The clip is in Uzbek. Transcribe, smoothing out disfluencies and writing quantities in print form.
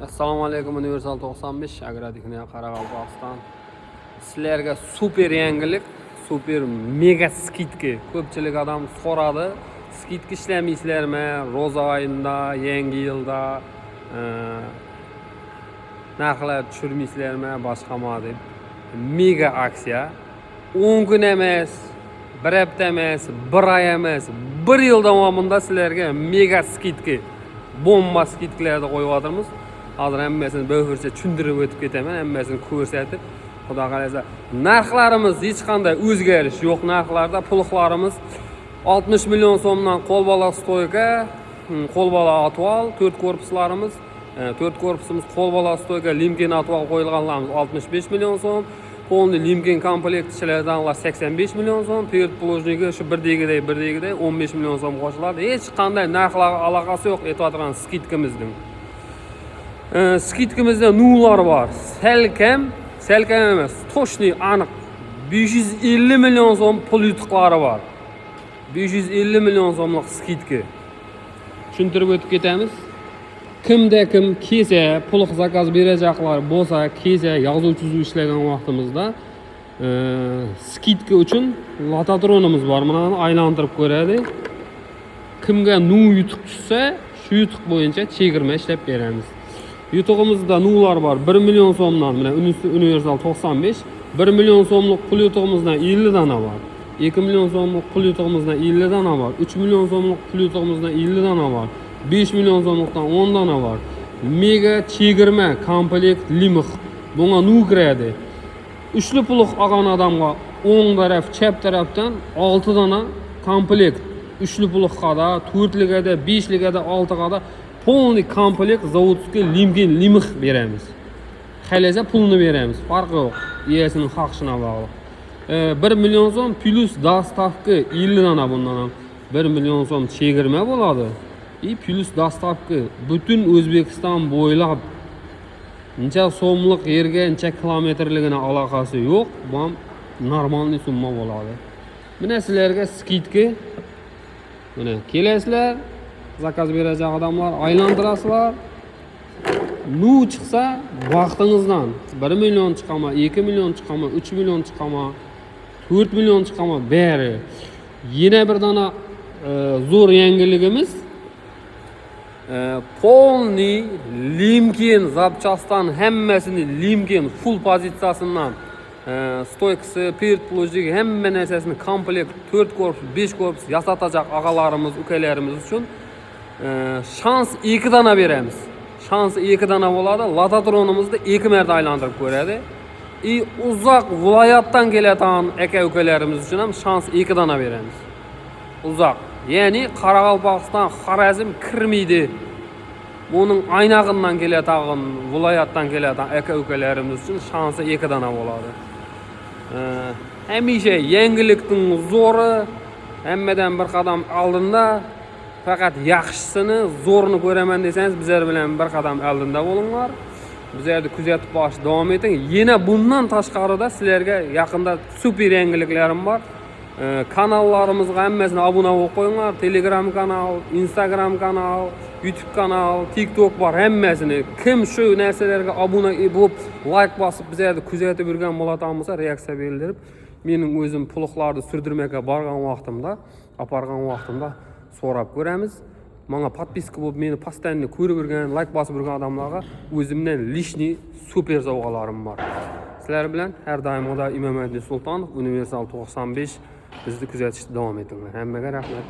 Assalomu alaykum, Universal 95 Agrotexnika Qoraqalpog'iston. Sizlarga super yangilik, super mega skidka. Ko'pchilik odam so'radi, skidka ishlamaysizlarmi? Ro'za oyida, yangi yilda narxlar tushirmaysizlarmi, boshqami deb. Mega aksiya. 10 kun emas, 1 hafta emas, 1 oy emas, 1 yil davomida sizlarga mega skidka, bomba skidkalarni qo'yib Hozir hammasini bo'g'ircha tushuntirib o'tib ketaman, hammasini ko'rsatib. Xudo qalasa, narxlarimiz hech qanday o'zgarish yo'q narxlarda. Pullarimiz 60 million so'mdan qo'lbola stoyka, qo'lbola atval, 4 korpuslarimiz, 4 korpusimiz qo'lbola stoyka, limken atval qo'yilganlarimiz 65 million so'm, polniy limken komplekt ishlardanlar 85 million so'm, перед положениga shu birdegiday 15 million so'm qo'shiladi. Hech qanday narxlar aloqasi yo'q aytayotgan skidkamizning. Skidkamizda nuvlar bor. Salkam emas, to'shni aniq 550 million so'm pul yutuqlari bor. 550 million so'mlik skidka. Tushuntirib o'tib ketamiz. Kimda kim kelsa, pul zakaz berajaqlar bo'lsa, kelsa yozuv tuzuv ishlagan vaqtimizda skidka uchun lototronimiz bor. Mana aylantirib ko'radi. Kimga nuv yutuq tushsa, shu yutuq bo'yicha chegirma ishlab beramiz. Yutug'imizda nuvlar bor. 1 million so'mdan, mana Universal 95, 1 million so'mlik pul yutug'imizdan 50 dana bor. 2 million so'mlik pul yutug'imizdan 50 dana bor. 3 million so'mlik pul yutug'imizdan 50 dana bor. 5 million so'mlikdan 10 dana bor. Mega chegirma komplekt limix. Bunga nuv kiradi. Uchli puluq olgan odamga o'ng taraf, chap tarafdan 6 dana komplekt. Uchli puluqqa, 4ligada, 5ligada, 6gada polniy komplekt zavodskiy limken limix beramiz. Xalasa pulni beramiz. Farqi yo'q. Egasining haqqiga bog'liq. 1 million so'm plus dostavka 50 dana bundan ham 1 million so'm chegirma bo'ladi. Plus dostavka butun O'zbekiston bo'ylab necha so'mlik yerga necha kilometrligini aloqasi yo'q. Bu ham normalniy summa bo'ladi. Mana sizlarga skidka. Mana kelasizlar, zakaz berajak odamlar aylantirasizlar. Nu chiqsa vaqtingizdan 1 million chiqama, 2 million chiqama, 3 million chiqama, 4 million chiqama beri. Yana bir dana zo'r yangiligimiz polniy limken zapchastdan hammasini limken full pozitsiyasidan stoykasi, перед положениga hamma narsasini komplekt 4 korpus, 5 korpus yasatacak ağalarimiz, ukalarimiz uchun shans 2 dana beramiz. Shans 2 dana bo'ladi. Lototronimizda 2 marta aylantirib ko'radi. Uzoq viloyatdan keladigan aka-ukalarimiz uchun ham shans 2 dana beramiz. Uzoq. Ya'ni Qoraqalpog'iston, Xorazm kirmaydi. Buning aynag'indan keladigan, viloyatdan keladigan aka-ukalarimiz uchun shansi 2 dana bo'ladi. Hamisha yangilikning zo'ri hammadan bir qadam oldinda. Faqat yaxshisini, zo'rini ko'raman desangiz, bizlar bilan bir qadam oldinda bo'linglar. Bizlarni kuzatib borishda davom eting. Yana bundan tashqarida sizlarga yaqinda super yangiliklarim bor. Kanallarimizga hammasini obuna bo'lib qo'yinglar. Telegram kanal, Instagram kanal, YouTube kanal, TikTok bor, hammasini. Kim shu narsalarga obuna bo'lib, like bosib bizlarni kuzatib yurgan bo'ladigan bo'lsa, reaksiya bildirib, mening o'zim pullarni surdirmakka borgan vaqtimda, apargan vaqtimda so'rab ko'ramiz. Menga podpiska bo'lib, meni postanni ko'rib yurgan, like bosib yurgan odamlarga o'zimdan lishniy super sovg'alarim bor. Sizlar bilan har doim Imomali Sultonov, Universal 95 bizni kuzatishda davom etinglar. Hammaga rahmat.